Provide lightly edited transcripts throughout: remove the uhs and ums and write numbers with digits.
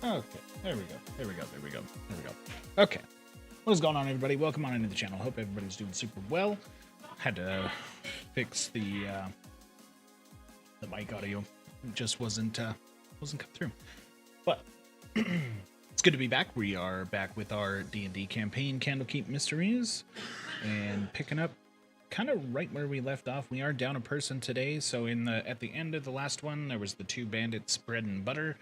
Okay, there we go. There we go. There we go. There we go. Okay. What is going on, everybody? Welcome on into the channel. Hope everybody's doing super well. Had to fix the mic audio. It just wasn't come through. But it's good to be back. We are back with our D&D campaign, Candlekeep Mysteries, and picking up kind of right where we left off. We are down a person today, so at the end of the last one, there was the two bandits, bread and butter.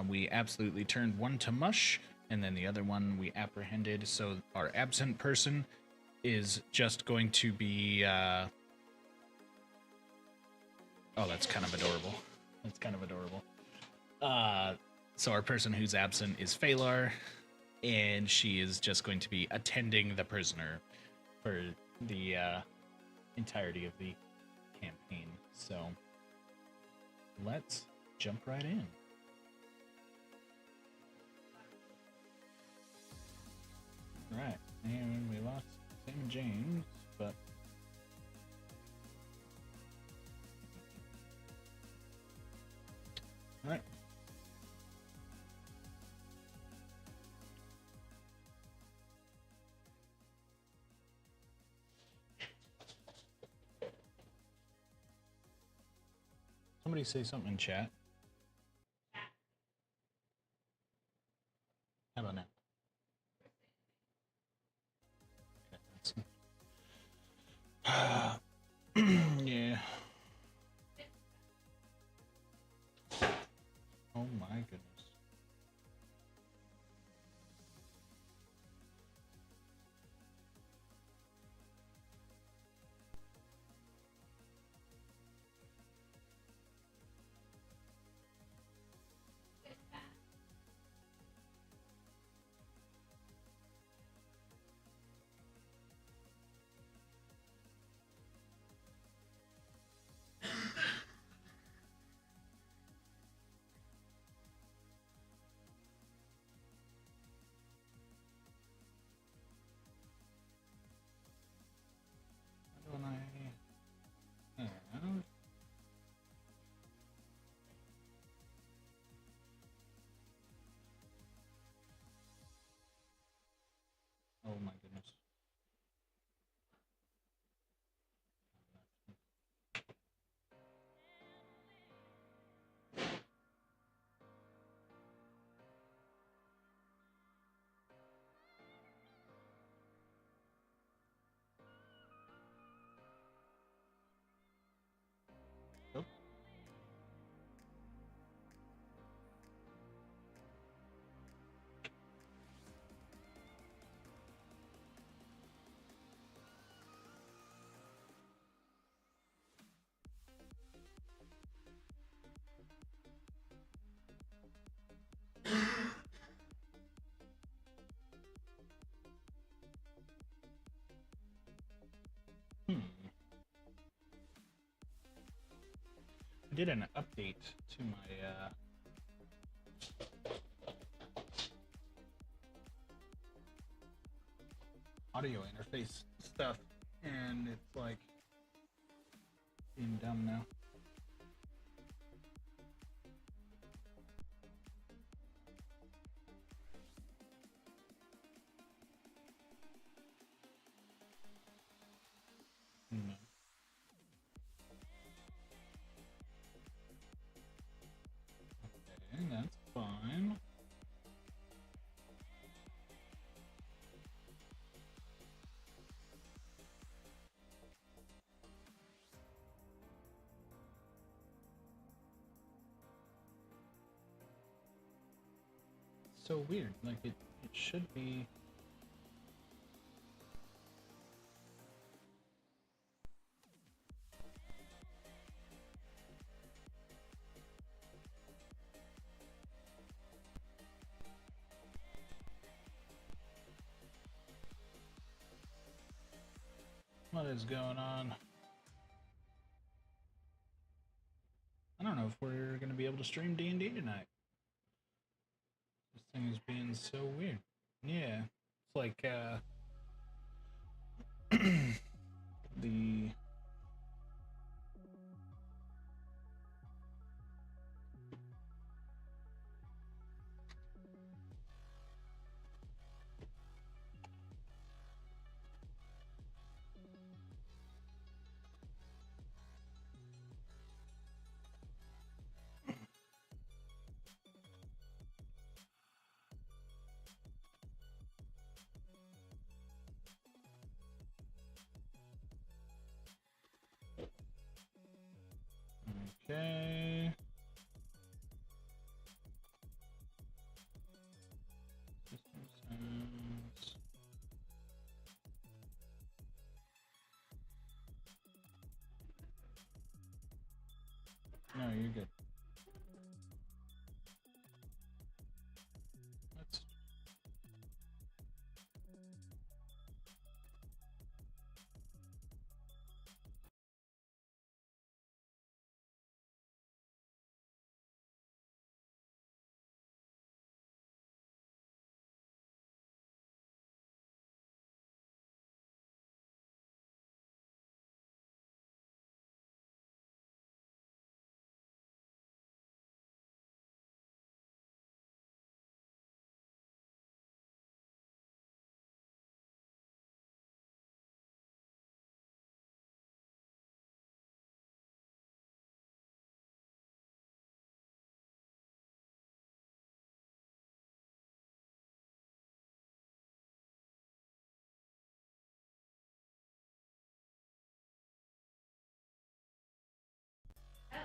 We absolutely turned one to mush, and then the other one we apprehended. So our absent person is just going to be... Oh, that's kind of adorable. That's kind of adorable. So our person who's absent is Phalar, and she is just going to be attending the prisoner for the entirety of the campaign. So let's jump right in. Right, and we lost Sam and James, but all right. Somebody say something in chat. How about now? Yeah. Oh my goodness. Oh my goodness. Oh. I did an update to my audio interface stuff, and it's like being dumb now. No. Okay, that's fine. So weird. Like it should be. What is going on? I don't know if we're gonna be able to stream D&D tonight. This thing is being so weird. Yeah, it's like the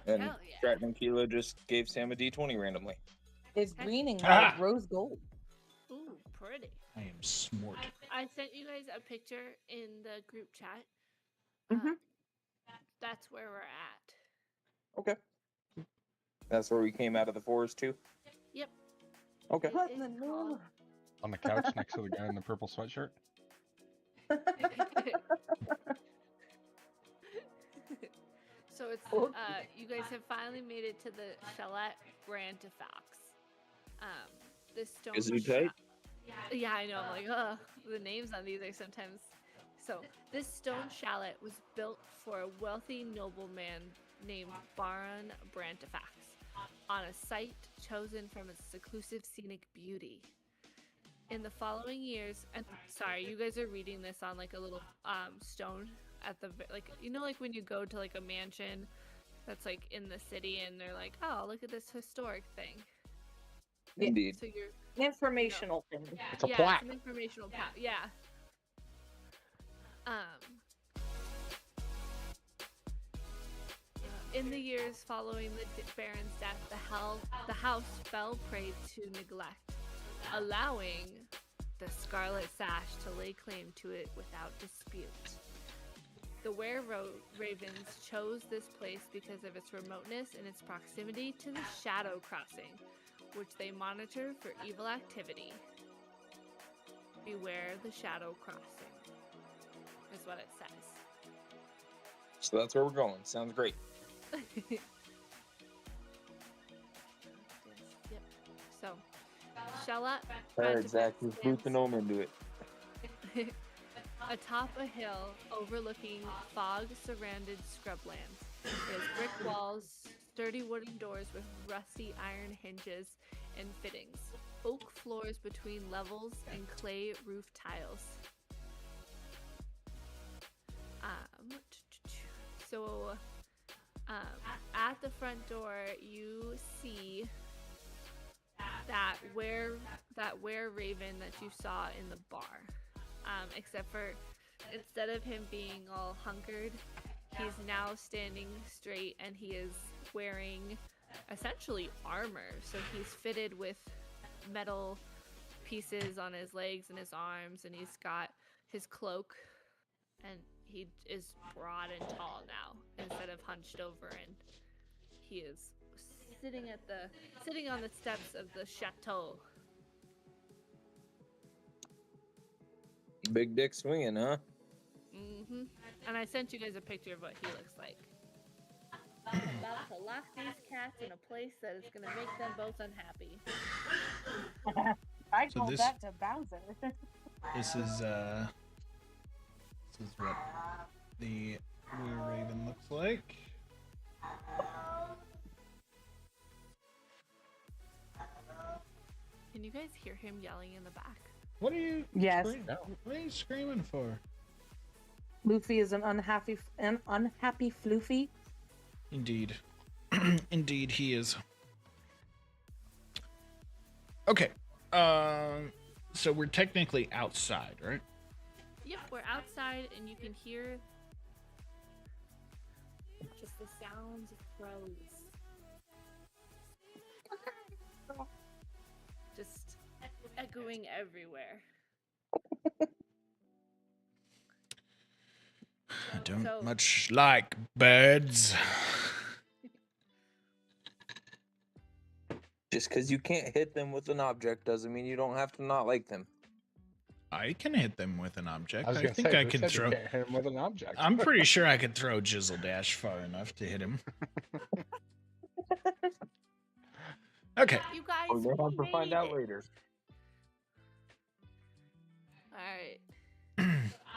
And Hell yeah. Stratton and Kilo just gave Sam a D20 randomly. It's green and Ah! rose gold. Ooh, pretty. I am smart. I sent you guys a picture in the group chat. Mhm. That's where we're at. Okay. That's where we came out of the forest too? Yep. Okay. What It in the is new? called- On the couch next to the guy in the purple sweatshirt. So it's you guys have finally made it to the Chalet Brantifax. This stone. Is it tight? Yeah, I know. I'm like, oh, the names on these are sometimes. So this stone chalet was built for a wealthy nobleman named Baron Brantifax on a site chosen from its seclusive scenic beauty. In the following years, and sorry, you guys are reading this on like a little stone at the like like when you go to like a mansion that's like in the city and they're like, oh, look at this historic thing. Yeah. Indeed. So you're Informational thing. It's a yeah, plaque. it's an informational plaque. Yeah. In the years following the Baron's death, the house fell prey to neglect, allowing the Scarlet Sash to lay claim to it without dispute. The Ravens chose this place because of its remoteness and its proximity to the Shadow Crossing, which they monitor for evil activity. Beware the Shadow Crossing, is what it says. So that's where we're going. Sounds great. Yep. So, Shella. Alright, Zach, just boot the gnome into it. Atop a hill overlooking fog-surrounded scrublands. It has brick walls, sturdy wooden doors with rusty iron hinges and fittings, oak floors between levels, and clay roof tiles. At the front door, you see that were-raven that you saw in the bar. Except for instead of him being all hunkered, he's now standing straight and he is wearing essentially armor. So he's fitted with metal pieces on his legs and his arms, and he's got his cloak, and he is broad and tall now instead of hunched over, and he is sitting on the steps of the chateau. Big dick swinging, huh? Mm-hmm. And I sent you guys a picture of what he looks like. I'm about to lock these cats in a place that is going to make them both unhappy. I So told this- that to Bowser. This is what the were-raven looks like. Can you guys hear him yelling in the back? What are you? Yes. What are you screaming for? Luffy is an unhappy floofy. Indeed. Indeed, he is. Okay. So we're technically outside, right? Yep, we're outside and you can hear just the sounds of crows. Just echoing everywhere. I don't So- much like birds. Just because you can't hit them with an object doesn't mean you don't have to not like them. I can hit them with an object. I was I gonna think say, I who can said you throw. can't hit him with an object. I'm pretty sure I could throw Jizzle Dash far enough to hit him. Okay. You guys, We're gonna have to made find out it. later. Alright.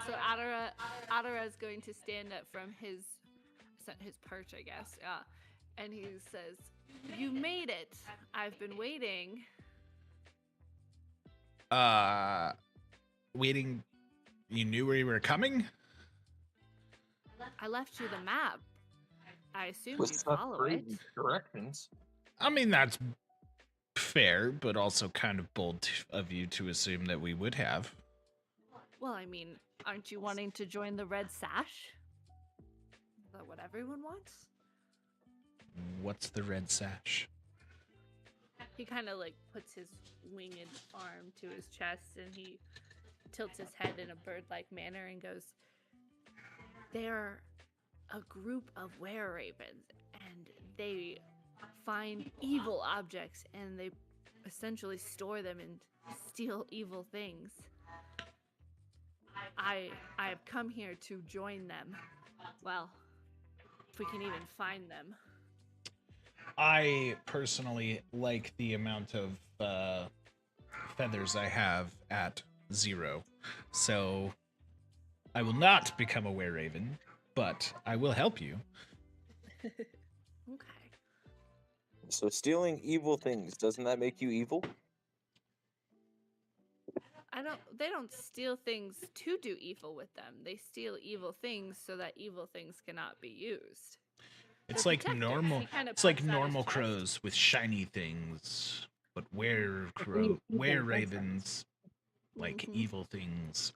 So Adara is going to stand up from his perch, I guess. And he says, "You made it. I've been waiting." Waiting. You knew we were coming? I left you the map. I assumed With you'd such follow it. great directions. I mean, that's fair, but also kind of bold of you to assume that we would have. Well, I mean, aren't you wanting to join the Red Sash? Is that what everyone wants? What's the red sash? He kind of like puts his winged arm to his chest and he tilts his head in a bird-like manner and goes, "They're a group of were-ravens, and they find evil objects and they essentially store them and steal evil things. I have come here to join them. Well, if we can even find them." I personally like the amount of feathers I have at 0. So I will not become a were-raven, but I will help you. Okay. So stealing evil things, doesn't that make you evil? They don't steal things to do evil with them. They steal evil things so that evil things cannot be used. It's They're like protectors. normal. He kinda It's like puffs out his normal chest. crows with shiny things, but Evil were-ravens like Mhm. evil things.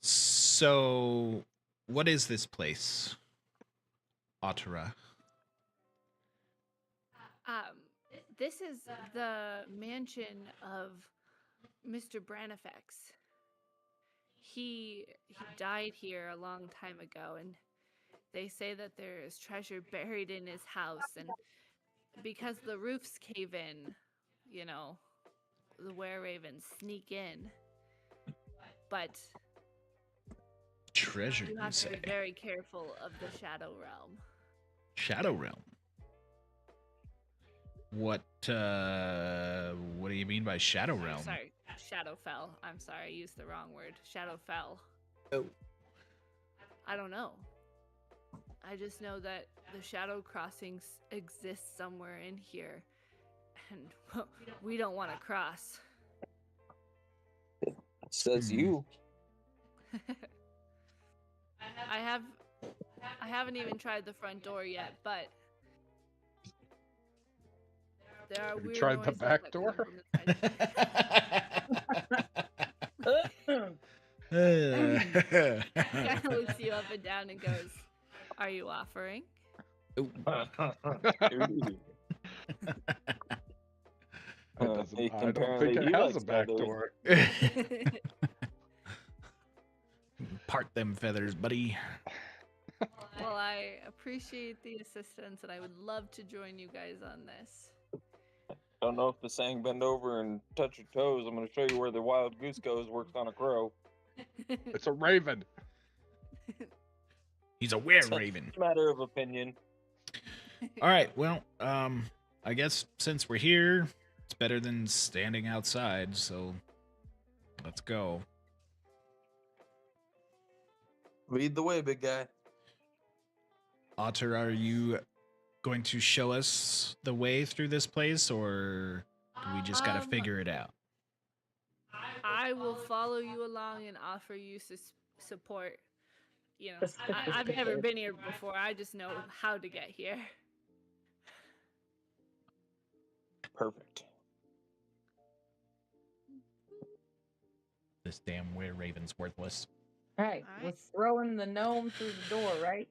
So, what is this place, Otera? This is the mansion of Mr. Branifex. He died here a long time ago, and they say that there is treasure buried in his house, and because the roofs cave in, you know, the were-ravens sneak in. But Treasure, you you have to be say? very careful of the Shadow Realm. Shadow Realm. What do you mean by Shadow Realm? Sorry, Shadowfell. I'm sorry, I used the wrong word. Shadowfell. Oh. I don't know. I just know that the Shadow Crossings exist somewhere in here, and we don't want to cross. Says you. I haven't even tried the front door yet, but there are Have you weird tried the noises back that come door? from inside. Kind of looks you up and down and goes, "Are you offering?" Ooh. It doesn't, I don't apparently think he it has a likes back feathers. door. Part them feathers, buddy. Well, I appreciate the assistance, and I would love to join you guys on this. Don't know if the saying "bend over and touch your toes." I'm going to show you where the wild goose goes. Works on a crow. It's a raven. He's a were-raven. It's a matter of opinion. All right, well, I guess since we're here, it's better than standing outside, so let's go. Lead the way, big guy. Otter, are you going to show us the way through this place, or do we just gotta figure it out? I will follow you along and offer you support. You know, I've never been here before. I just know how to get here. Perfect. This damn were-raven's worthless. All right, All right. we're throwing the gnome through the door, right?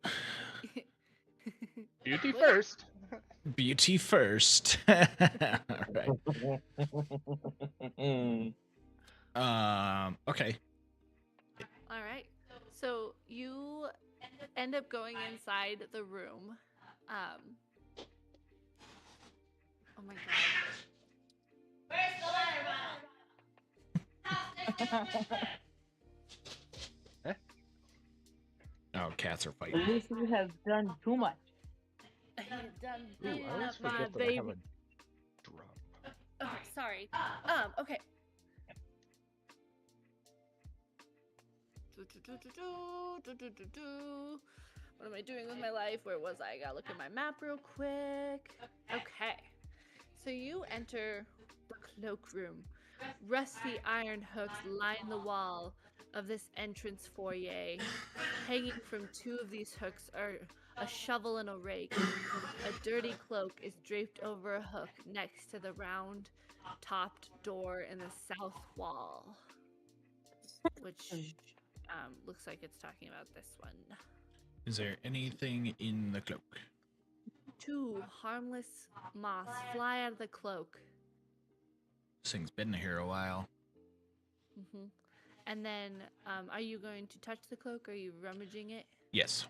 Beauty Well, first. Beauty first. All right. Okay. All right. So you end up going inside the room. Oh my god. Oh, cats are fighting. Lucy has done too much. I had done Ooh, I beating always up my forget that I baby. have a drum. Okay, sorry. Okay. What am I doing with my life? Where was I? I gotta look at my map real quick. Okay. So you enter the cloakroom. Rusty iron hooks line the wall of this entrance foyer. Hanging from two of these hooks are a shovel and a rake. A dirty cloak is draped over a hook next to the round topped door in the south wall, which looks like it's talking about this one. Is there anything in the cloak? 2 harmless moths fly out of the cloak. This thing's been here a while. hmm And then, are you going to touch the cloak? Are you rummaging it? Yes.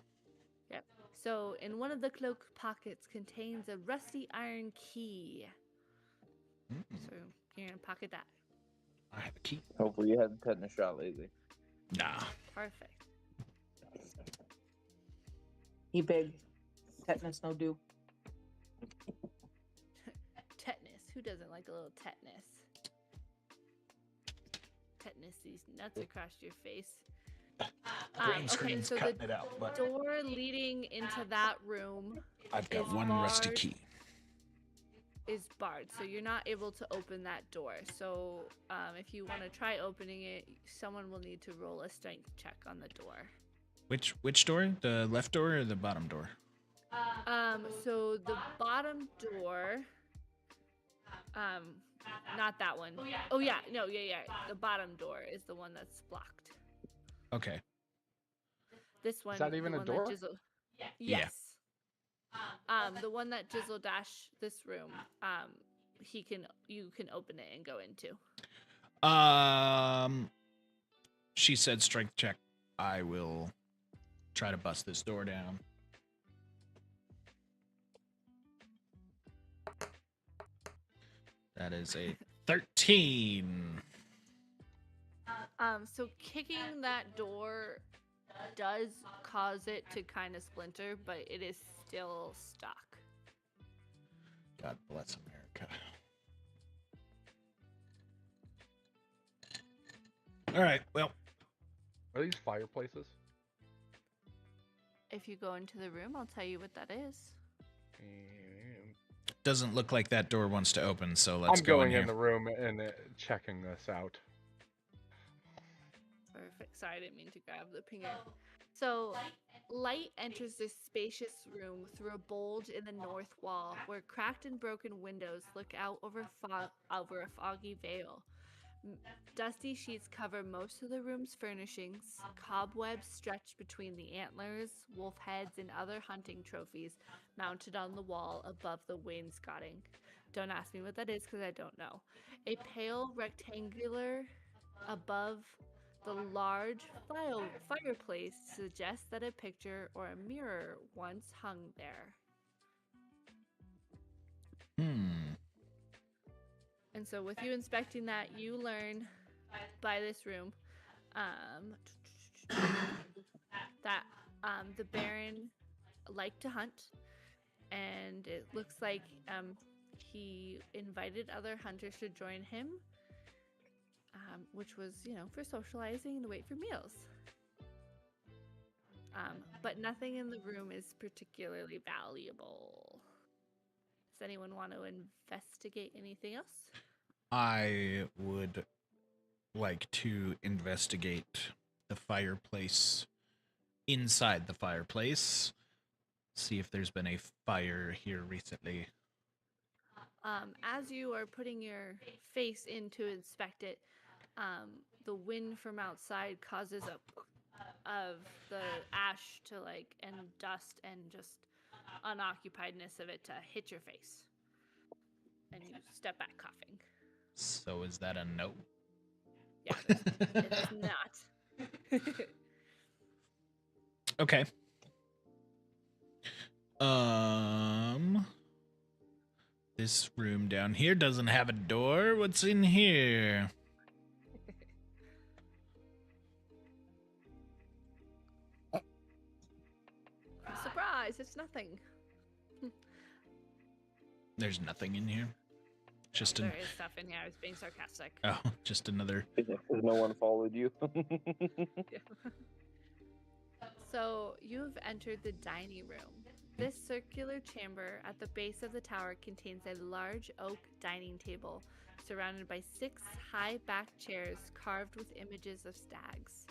Yep. So, in one of the cloak pockets contains a rusty iron key. Mm, So, you're going to pocket that. I have a key. Hopefully you haven't taken a shot lately. Nah. Perfect. He big. Tetanus no do. Tetanus. Who doesn't like a little tetanus? Tetanus these nuts across your face. Green Okay, screen's so cutting the it out, but door leading into that room I've got is one rusty barred. key. Is barred, so you're not able to open that door. So if you want to try opening it, someone will need to roll a strength check on the door. Which door? The left door or the bottom door? So the bottom door, not that one. Oh yeah, no, yeah. The bottom door is the one that's blocked. Okay. This one. Is that even the a one door? That Jizzle, Yeah. yes. The one that Jizzle Dash this room. You can open it and go into. She said strength check. I will try to bust this door down. That is a 13. So kicking that door does cause it to kind of splinter, but it is still stuck. God bless America. All right, well, Are these fireplaces? If you go into the room, I'll tell you what that is. doesn't look like that door wants to open, so let's I'm go going in in here. the room and checking this out. Perfect. Sorry, I didn't mean to grab the pinger. So, light enters this spacious room through a bulge in the north wall, where cracked and broken windows look out over a foggy veil. Dusty sheets cover most of the room's furnishings. Cobwebs stretch between the antlers, wolf heads, and other hunting trophies mounted on the wall above the wainscoting. Don't ask me what that is because I don't know. A pale rectangular above the large fireplace suggests that a picture or a mirror once hung there. And so with you inspecting that, you learn by this room that the Baron liked to hunt, and it looks like he invited other hunters to join him, which was, for socializing and to wait for meals. But nothing in the room is particularly valuable. Does anyone want to investigate anything else? I would like to investigate the fireplace, inside the fireplace, see if there's been a fire here recently. As you are putting your face in to inspect it, the wind from outside causes of the ash to and dust and just unoccupiedness of it to hit your face, and you step back coughing. So is that a no? Yeah, it is not. Okay. This room down here doesn't have a door. What's in here? Surprise! It's nothing. There's nothing in here. Just There is stuff in here. I was being sarcastic. just another. Because no one followed you. So you've entered the dining room. This circular chamber at the base of the tower contains a large oak dining table surrounded by 6 high-backed chairs carved with images of stags.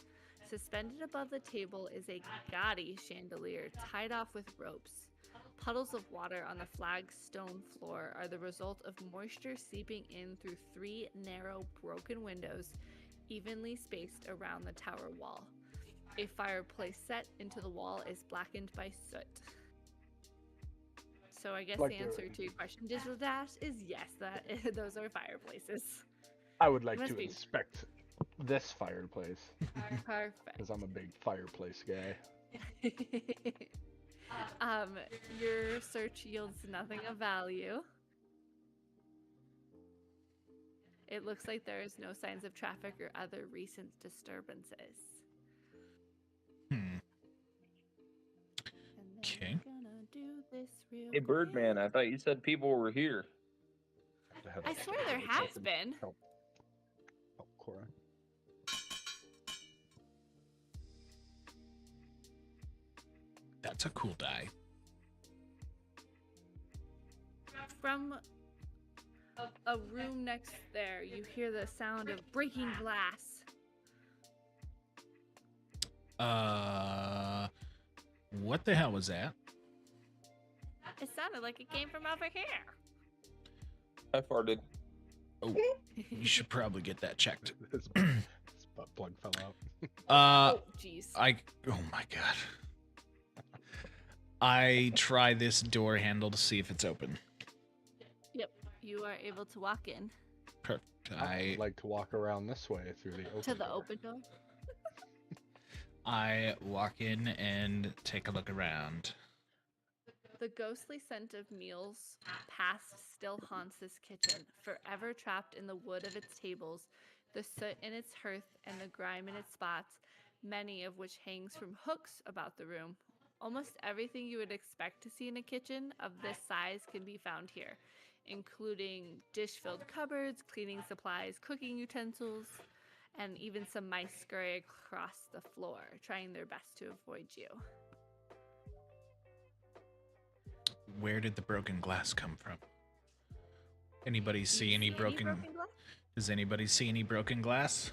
Suspended above the table is a gaudy chandelier tied off with ropes. Puddles of water on the flagstone floor are the result of moisture seeping in through 3 narrow, broken windows evenly spaced around the tower wall. A fireplace set into the wall is blackened by soot. So I guess Like the the- answer to your question, Digital Dash, is yes. That those are fireplaces. I would like must to be- inspect this fireplace Perfect. because I'm a big fireplace guy. Your search yields nothing of value. It looks like there is no signs of traffic or other recent disturbances. Hmm. And then Okay. we're gonna do this real Hey, Birdman, quick. I thought you said people were here. I swear there has been. Oh, Cora. That's a cool die. From a room next there, you hear the sound of breaking glass. What the hell was that? It sounded like it came from over here. I farted. Oh, you should probably get that checked. His butt plug fell out. Uh, Oh, jeez. oh my god. I try this door handle to see if it's open. Yep, you are able to walk in Perfect. I would like to walk around this way through the open to the door. open door. I walk in and take a look around. The ghostly scent of meals past still haunts this kitchen, forever trapped in the wood of its tables, the soot in its hearth, and the grime in its spots, many of which hangs from hooks about the room. Almost everything you would expect to see in a kitchen of this size can be found here, including dish-filled cupboards, cleaning supplies, cooking utensils, and even some mice scurry across the floor, trying their best to avoid you. Where did the broken glass come from? Anybody see any broken? glass? Does anybody see any broken glass?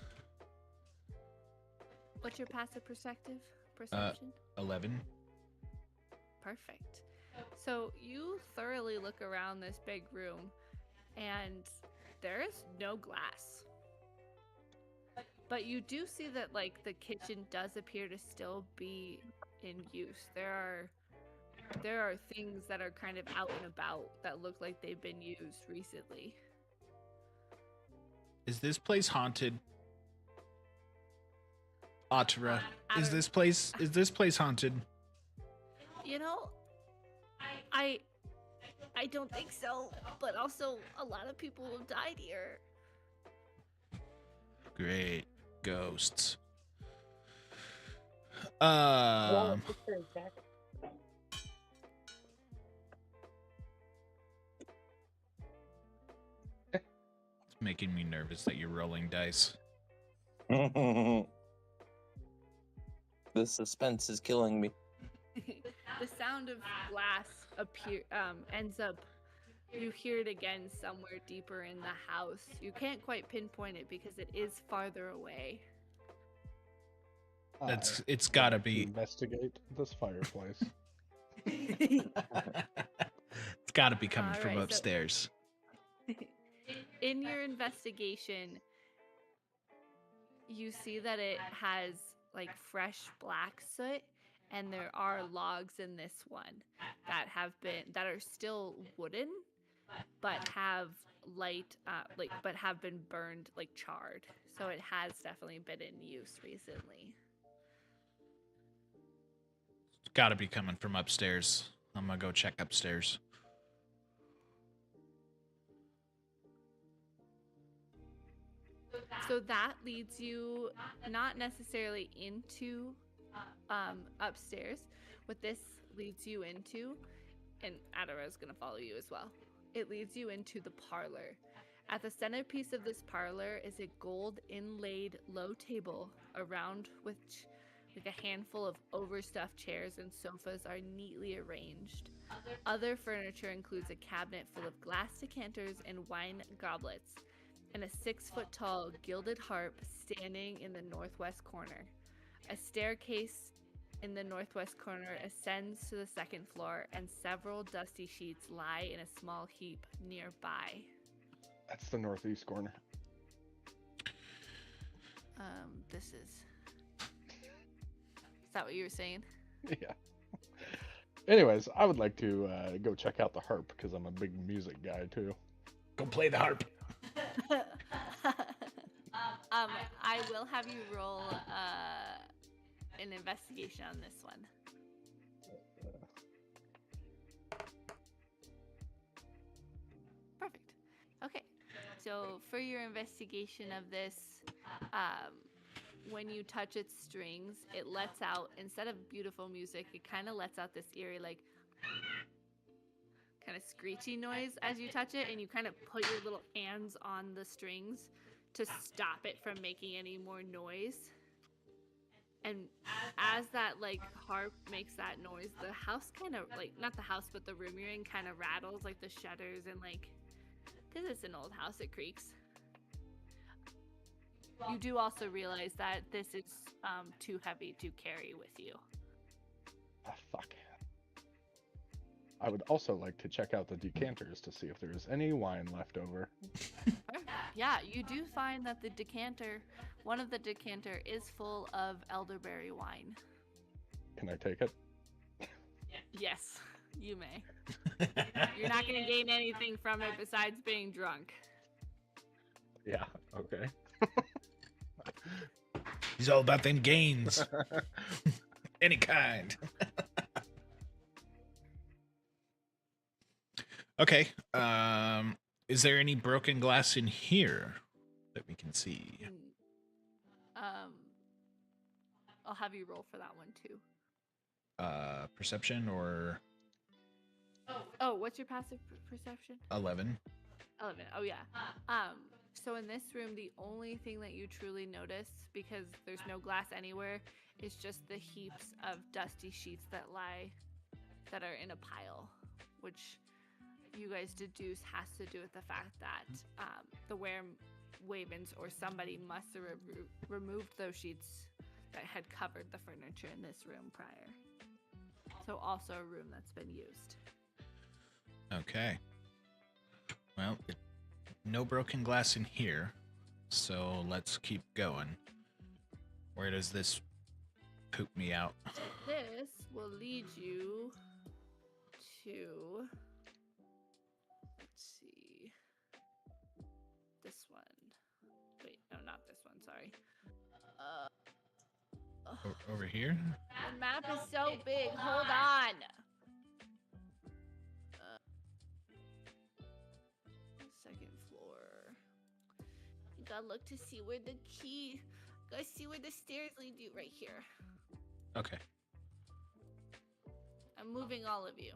What's your passive perception? 11. Perfect. So you thoroughly look around this big room, and there is no glass. But you do see that, like, the kitchen does appear to still be in use. There are things that are kind of out and about that look like they've been used recently. Is this place haunted? Atara, I is don't- this place haunted? You know, I don't think so, but also a lot of people have died here. Great. Ghosts. Well, it's very Jack. It's making me nervous that you're rolling dice. The suspense is killing me. The sound of glass ends up. You hear it again somewhere deeper in the house. You can't quite pinpoint it because it is farther away. It's gotta Like to be. investigate this fireplace. It's gotta be coming from Alright, so- upstairs. In your investigation, you see that it has like fresh black soot, and there are logs in this one that are still wooden, but have but have been burned, like charred. So it has definitely been in use recently. It's gotta be coming from upstairs. I'm gonna go check upstairs. So that leads you not necessarily into upstairs. What this leads you into, and Adara is going to follow you as well, it leads you into the parlor. At the centerpiece of this parlor is a gold inlaid low table around which like a handful of overstuffed chairs and sofas are neatly arranged. Other furniture includes a cabinet full of glass decanters and wine goblets, and a 6-foot-tall gilded harp standing in the northwest corner. A staircase in the northwest corner ascends to the second floor, and several dusty sheets lie in a small heap nearby. That's the northeast corner. This is Is that what you were saying? Yeah. Anyways, I would like to go check out the harp because I'm a big music guy too. Go play the harp. I will have you roll an investigation on this one. Perfect. Okay. So for your investigation of this, when you touch its strings, it lets out, instead of beautiful music, it kind of lets out this eerie, like, kind of screechy noise as you touch it, and you kind of put your little hands on the strings to stop it from making any more noise. And as that, like, harp makes that noise, the house kind of, like, not the house, but the room you're in kind of rattles, like the shutters, and, like, because it's an old house, it creaks. You do also realize that this is too heavy to carry with you. Ah, fuck. I would also like to check out the decanters to see if there's any wine left over. Yeah, you do find that the decanter, one of the decanter is full of elderberry wine. Can I take it? Yes, you may. You're not going to gain anything from it besides being drunk. Yeah, okay. He's all about them gains. Any kind. Okay. Is there any broken glass in here that we can see? I'll have you roll for that one too. Perception or Oh, what's your passive perception? 11? 11. Oh yeah. So in this room, the only thing that you truly notice, because there's no glass anywhere, is just the heaps of dusty sheets that are in a pile, which you guys deduce has to do with the fact that the Wavens or somebody must have removed those sheets that had covered the furniture in this room prior. So also a room that's been used. Okay. Well, no broken glass in here, so let's keep going. Where does this poop me out? This will lead you to, let's see, this one. Wait, no, not this one, sorry. Over here? The map is so big, hold on. Second floor. You gotta look to see where the key, gotta see where the stairs lead you right here. Okay. I'm moving all of you.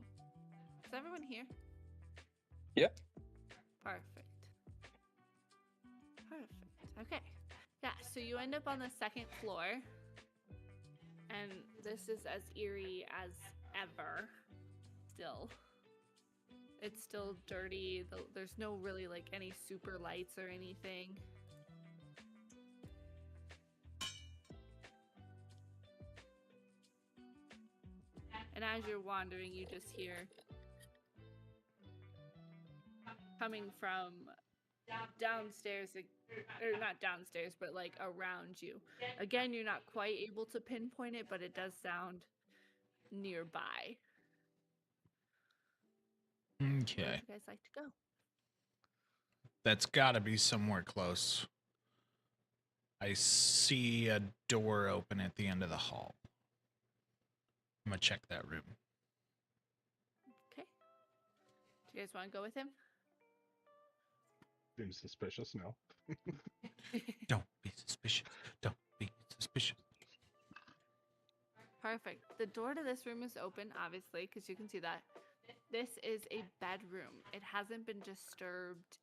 Is everyone here? Yep. Perfect. Okay. Yeah, so you end up on the second floor. And this is as eerie as ever. Still. It's still dirty. There's no really like any super lights or anything. And as you're wandering, you just hear coming from downstairs, or not downstairs, but like around you. Again, you're not quite able to pinpoint it, but it does sound nearby. Where Okay. would you guys like to go? That's gotta be somewhere close. I see a door open at the end of the hall. I'm gonna check that room. Okay. Do you guys want to go with him? Seems suspicious, no? Don't be suspicious. Don't be suspicious. Perfect. The door to this room is open, obviously, because you can see that. This is a bedroom. It hasn't been disturbed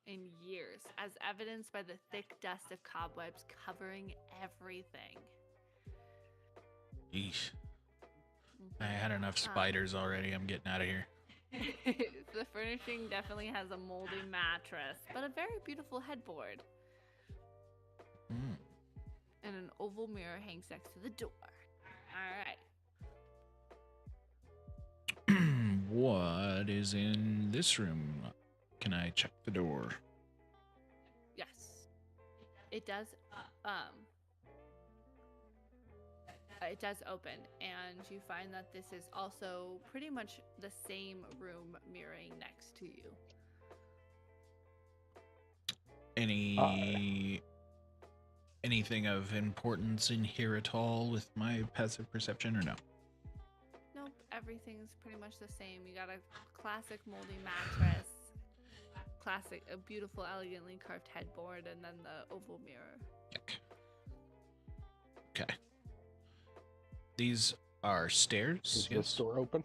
in years, as evidenced by the thick dust of cobwebs covering everything. Yeesh. I had enough spiders already. I'm getting out of here. The furnishing definitely has a moldy mattress, but a very beautiful headboard. Mm. And an oval mirror hangs next to the door. All right. What is in this room? Can I check the door? Yes. It does. it does open, and you find that this is also pretty much the same room mirroring next to you. Anything of importance in here at all with my passive perception, or no? Nope, everything's pretty much the same. You got a classic moldy mattress, a beautiful, elegantly carved headboard, and then the oval mirror. Yuck. Okay. These are stairs. Is this door open?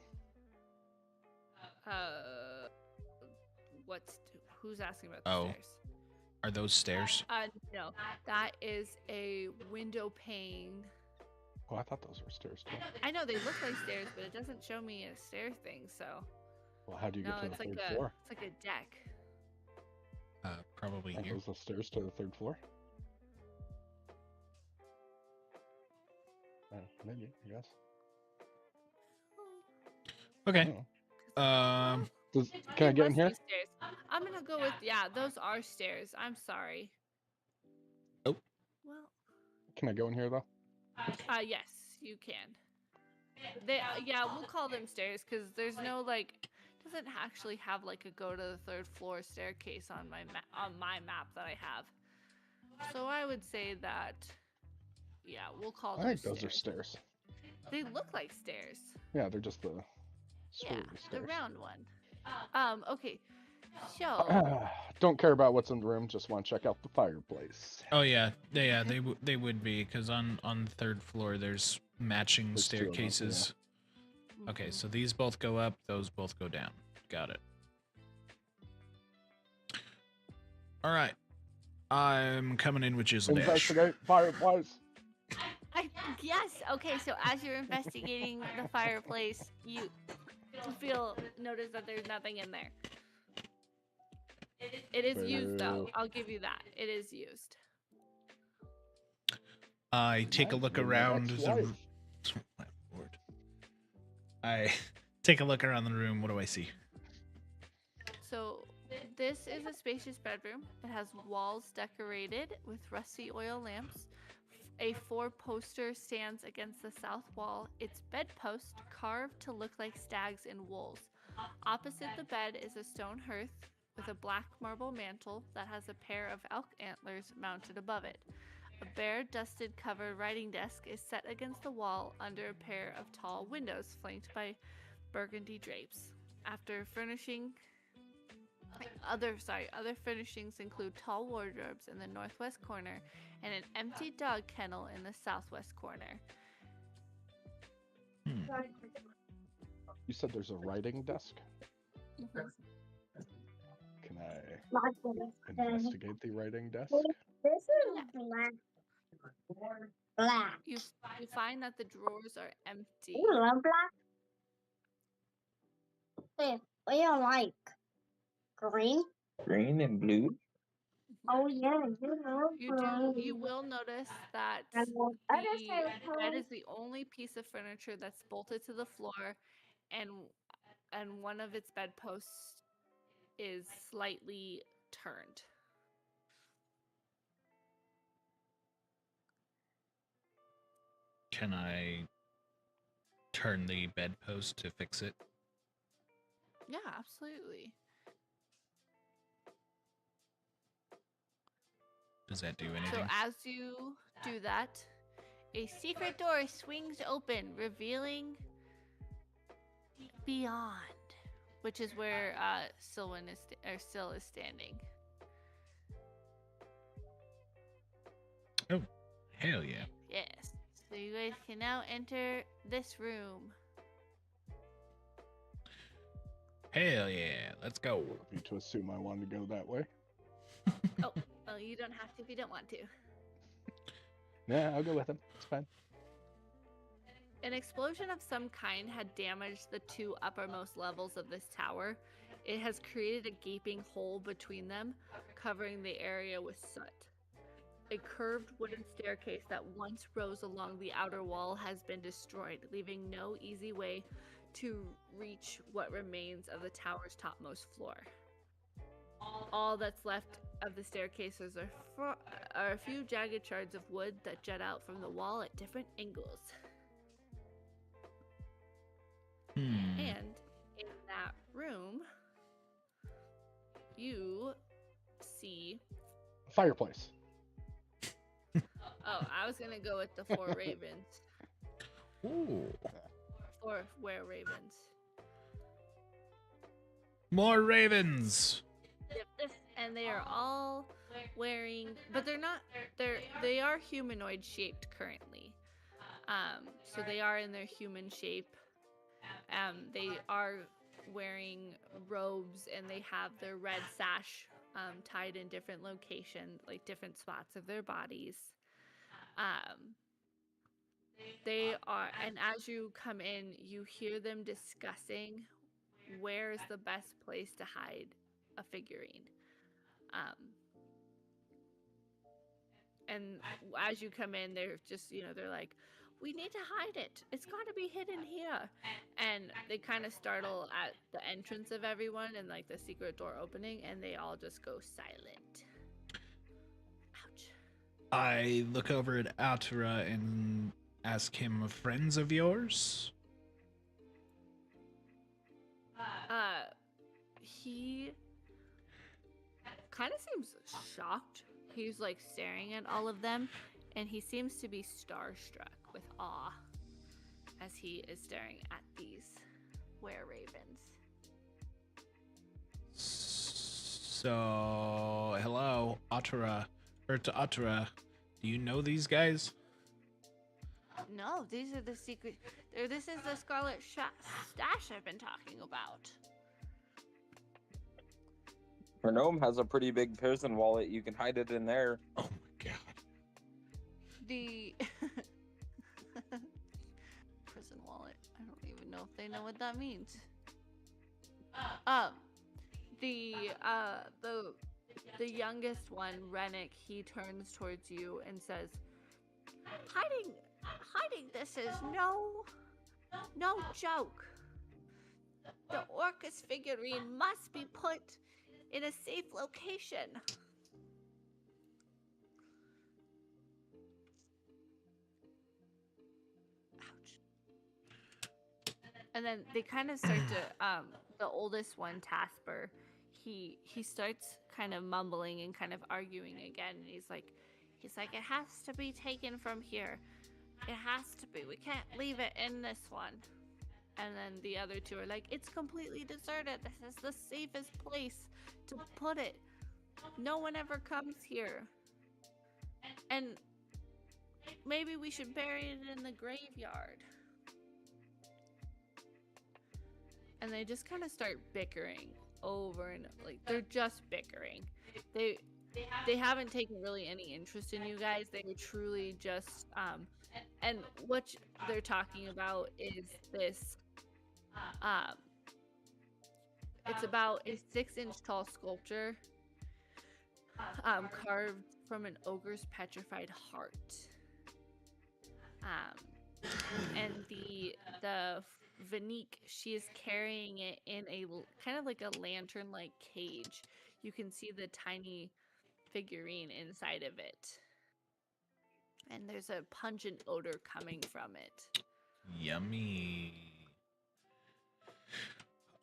Who's asking about the Oh. stairs? Are those stairs? No, that is a window pane. Oh, I thought those were stairs too. I know they look like stairs, but it doesn't show me a stair thing. So Well, how do you no, get to it's the like third floor? it's like a deck. Probably Are here. those the stairs to the third floor? Maybe, I guess. Okay. Oh. Can They I get in must here? be stairs. I'm gonna go with those are stairs. I'm sorry. Oh. Well, Can I go in here though? yes, you can. We'll call them stairs because there's no doesn't actually have like a go to the third floor staircase on my map that I have. So I would say that we'll call I them think those are stairs. They look like stairs. Yeah, they're just the Yeah, swirly the stairs. round one. Okay. So Don't care about what's in the room. Just want to check out the fireplace. Oh yeah, they would be, because on the third floor there's matching There's two of them, staircases. Okay, so these both go up, those both go down. Got it. All right, I'm coming in with Jizzle Dash. Investigate fireplace. yes. Okay. So as you're investigating the fireplace, you notice that there's nothing in there. It is used though. Boo. I'll give you that. It is used. I take a Might look be my around next the. wife. My lord. I take a look around the room. What do I see? So this is a spacious bedroom. It has walls decorated with rusty oil lamps. A 4-poster stands against the south wall, its bedpost carved to look like stags in wolves. Opposite the bed is a stone hearth with a black marble mantle that has a pair of elk antlers mounted above it. A bare, dusted, covered writing desk is set against the wall under a pair of tall windows flanked by burgundy drapes. Other furnishings include tall wardrobes in the northwest corner and an empty dog kennel in the southwest corner. You said there's a writing desk. Mhm. Can I investigate the writing desk? This is black. Black. You find that the drawers are empty. You love black? Hey, what do you like? Green? Green and blue. Oh yeah, you love green. You will notice that And what other side the of bed town? is the only piece of furniture that's bolted to the floor, and one of its bedposts is slightly turned. Can I turn the bedpost to fix it? Yeah, absolutely. Does that do So anything? as you do that, a secret door swings open, revealing beyond, which is where Syl is standing. Oh, hell yeah. Yes. So you guys can now enter this room. Hell yeah. Let's go. You to assume I wanted to go that way. Oh, well, you don't have to if you don't want to. Nah, I'll go with him. It's fine. An explosion of some kind had damaged the 2 uppermost levels of this tower. It has created a gaping hole between them, covering the area with soot. A curved wooden staircase that once rose along the outer wall has been destroyed, leaving no easy way to reach what remains of the tower's topmost floor. All that's left of the staircases are a few jagged shards of wood that jut out from the wall at different angles. And in that room, you see. Fireplace. Oh, I was gonna go with the 4 ravens. Ooh. 4 were-ravens. More ravens. Yep, and they are all wearing, but they're not. They are humanoid shaped currently. So they are in their human shape. They are wearing robes, and they have their red sash tied in different locations, like different spots of their bodies. They are, and as you come in, you hear them discussing where is the best place to hide a figurine. And as you come in, they're just, they're like, we need to hide it. It's got to be hidden here. And they kind of startle at the entrance of everyone and like the secret door opening, and they all just go silent. Ouch. I look over at Atura and ask him, friends of yours? He kind of seems shocked. He's like staring at all of them, and he seems to be starstruck with awe as he is staring at these were-ravens. So, hello, Atura. Atura, do you know these guys? No, these are the secret. This is the Scarlet Stash I've been talking about. Her gnome has a pretty big prison wallet. You can hide it in there. Oh my god. The prison wallet. I don't even know if they know what that means. The youngest one, Rennick, he turns towards you and says, Hiding this is no joke. The Orcus figurine must be put in a safe location. Ouch. And then they kind of start to, the oldest one, Tasper, he starts kind of mumbling and kind of arguing again. And he's like, it has to be taken from here. It has to be. We can't leave it in this one. And then the other two are like, it's completely deserted. This is the safest place to put it. No one ever comes here. And maybe we should bury it in the graveyard. And they just kind of start bickering over and like they're just bickering. They haven't taken really any interest in you guys. They were truly just and what they're talking about is this it's about a 6-inch tall sculpture carved from an ogre's petrified heart. And the Vanique, she is carrying it in a kind of like a lantern-like cage. You can see the tiny figurine inside of it. And there's a pungent odor coming from it. Yummy.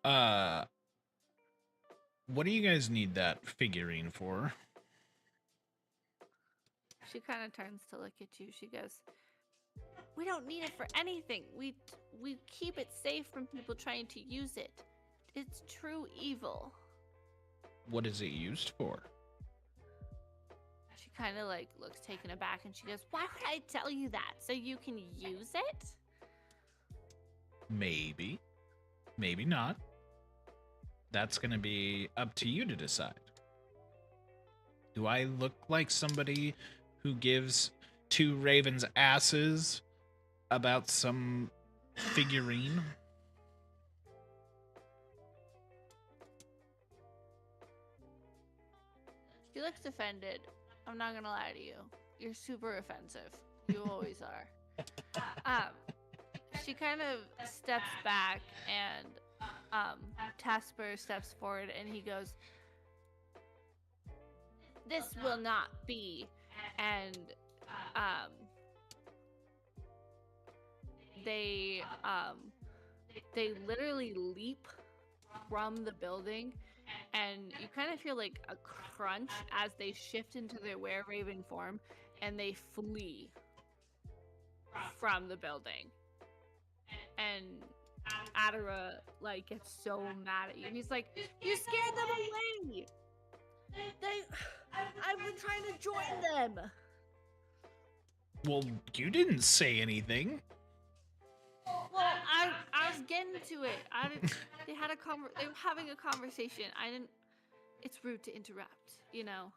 What do you guys need that figurine for? She kind of turns to look at you. She goes, we don't need it for anything. We keep it safe from people trying to use it. It's true evil. What is it used for? She kind of like looks taken aback and she goes, why would I tell you that? So you can use it? Maybe. Maybe not. That's going to be up to you to decide. Do I look like somebody who gives 2 ravens asses about some figurine? She looks offended. I'm not gonna lie to you. You're super offensive. You always are. She kind of steps back and Tasper steps forward and he goes, this will not be. And they they literally leap from the building, and you kind of feel like a crunch as they shift into their were-raven form, and they flee from the building. And Adara like gets so mad at you. He's like, "You scared them away. I've been trying to join them." Well, you didn't say anything. Well, I was getting to it. They had they were having a conversation. I didn't. It's rude to interrupt, you know.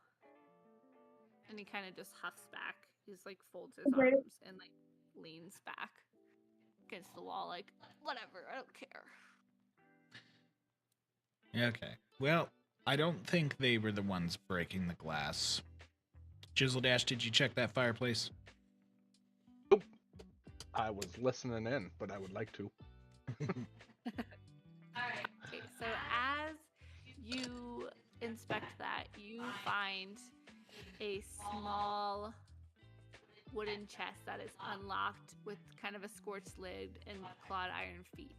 And he kind of just huffs back. He's like folds his Okay. arms and like leans back against the wall, like, whatever, I don't care. Okay. Well, I don't think they were the ones breaking the glass. Jizzledash, did you check that fireplace? I was listening in, but I would like to. Okay, so as you inspect that, you find a small wooden chest that is unlocked with kind of a scorched lid and clawed iron feet.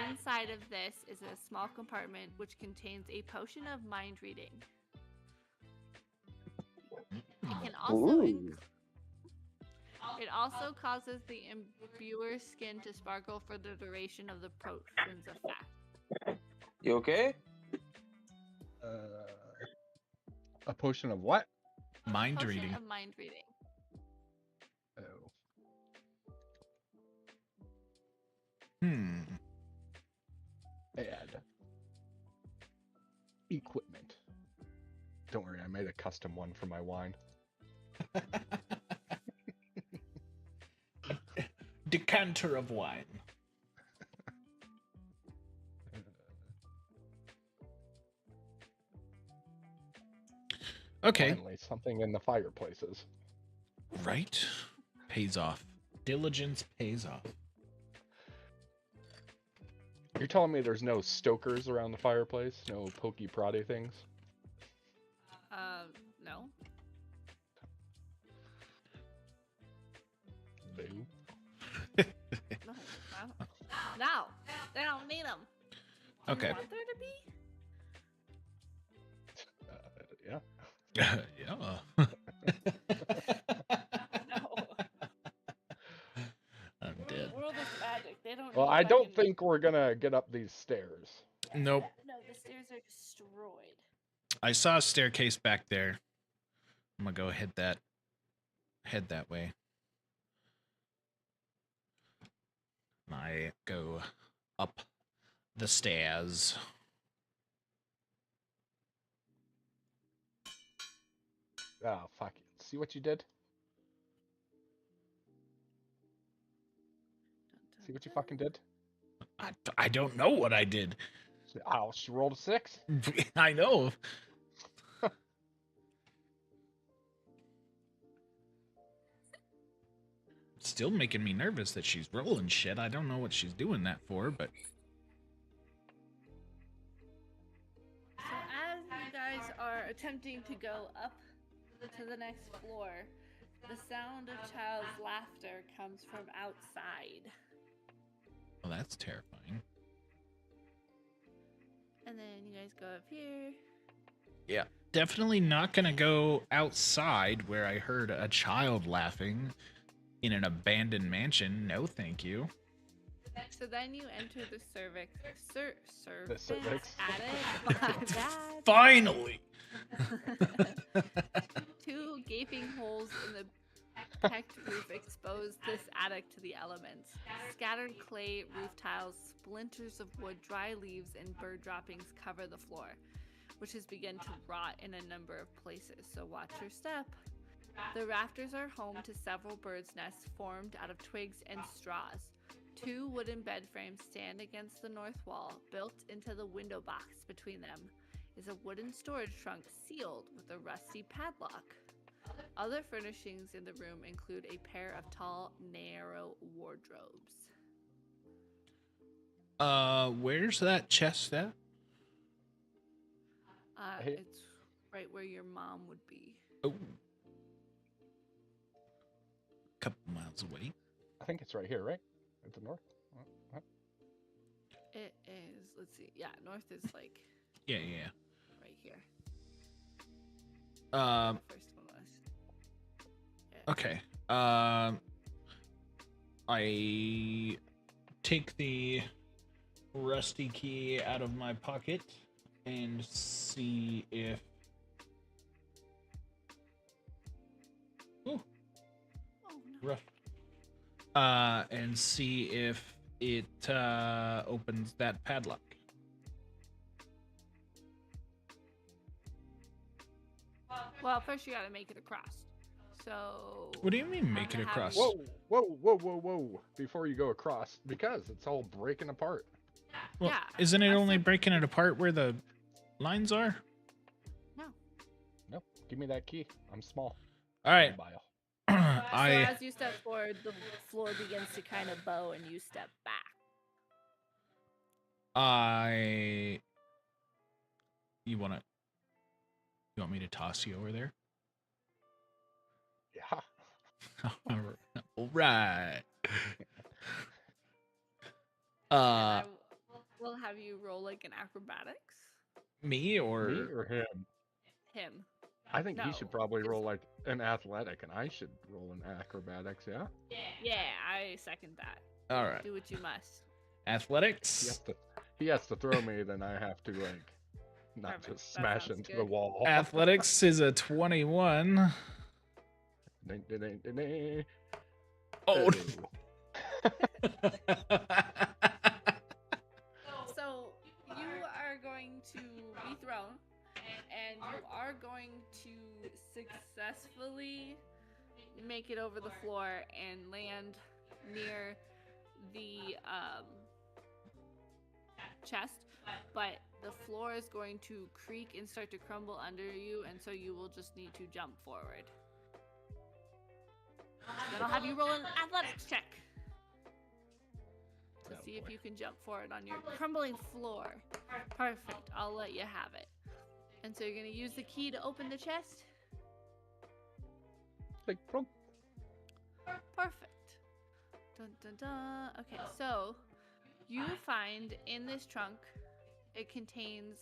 Inside of this is a small compartment which contains a potion of mind reading. It can also it also causes the imbuer's skin to sparkle for the duration of the potion's effect. You okay? A potion of what? Mind Potion reading. of mind reading. Oh. Add. Equipment. Don't worry, I made a custom one for my wine. Decanter of wine. Okay. Finally, something in the fireplaces. Right? Pays off. Diligence pays off. You're telling me there's no stokers around the fireplace? No pokey proddy things? No. Boo. No, they don't need them. Okay. You want there to be? Yeah. Yeah. No. I'm dead. World is magic. They don't. Well, need I don't fucking- think we're gonna get up these stairs. Nope. No, the stairs are destroyed. I saw a staircase back there. I'm gonna go head that way. I go up the stairs. Oh, fuck it. See what you did? See what you fucking did? I don't know what I did. Oh, she rolled a 6. I know. Still making me nervous that she's rolling shit. I don't know what she's doing that for, but So as you guys are attempting to go up to the next floor, the sound of child's laughter comes from outside. well, that's terrifying. And then you guys go up here. Yeah. Definitely not gonna go outside where I heard a child laughing in an abandoned mansion. No, thank you. So then you enter the The cervix. attic. My bad. Finally. Two gaping holes in the pecked roof expose this attic to the elements. Scattered clay roof tiles, splinters of wood, dry leaves, and bird droppings cover the floor, which has begun to rot in a number of places, so watch your step. The rafters are home to several birds' nests formed out of twigs and straws. Two wooden bed frames stand against the north wall. Built into the window box between them is a wooden storage trunk sealed with a rusty padlock. Other furnishings in the room include a pair of tall, narrow wardrobes. Where's that chest at? Hey. It's right where your mom would be. Oh. Couple miles away. I think it's right here, right? At the north? It is. Let's see. Yeah, north is like Yeah, yeah. right here. Um. The first one was. Yeah. Okay. I take the rusty key out of my pocket and see if. Ooh, Oh no. rough. And see if it opens that padlock. Well, first you gotta make it across. So. What do you mean make it gonna have across? you- Whoa! Before you go across, because it's all breaking apart. Well, Yeah, isn't it I only said- breaking it apart where the lines are? No. Nope. Give me that key. I'm small. All right. Mobile. So I as you step forward, the floor begins to kind of bow, and you step back. You want me to toss you over there? Yeah. All right. And I will have you roll like an acrobatics. Me or Me or him? Him. I think he No, should probably it's- roll like an athletic, and I should roll an acrobatics. Yeah. Yeah, I second that. all right? Do what you must. Athletics. He has to throw me, then I have to like not Perfect. just That smash sounds into good. the wall. Athletics is a 21. Ding, ding, ding, ding, ding. Oh. So you are going to be thrown, and you are going to successfully make it over the floor and land near the chest, but the floor is going to creak and start to crumble under you, and so you will just need to jump forward. Then I'll have you roll an athletics check to Oh, see if boy. you can jump forward on your crumbling floor. Perfect. I'll let you have it. And so you're going to use the key to open the chest? Like, bro, Perfect. Dun dun dun. Okay, so you find in this trunk, it contains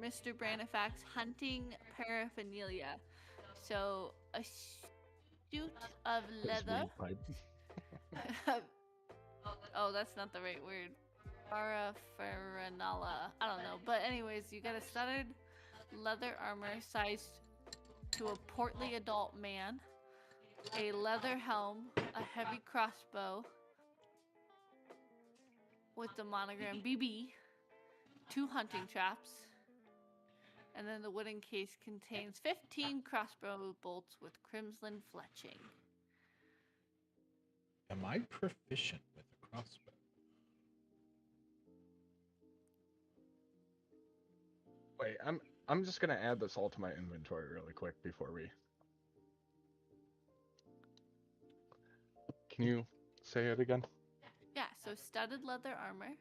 Mr. Branifac's hunting paraphernalia. So a suit of his leather. weed pipe. Oh, that's not the right word. Paraphernalia. I don't know. But anyways, you got a studded leather armor sized to a portly adult man, a leather helm, a heavy crossbow with the monogram BB, 2 hunting traps, and then the wooden case contains 15 crossbow bolts with crimson fletching. Am I proficient with a crossbow? Wait, I'm just gonna add this all to my inventory really quick before we. Can you say it again? Yeah, so studded leather armor.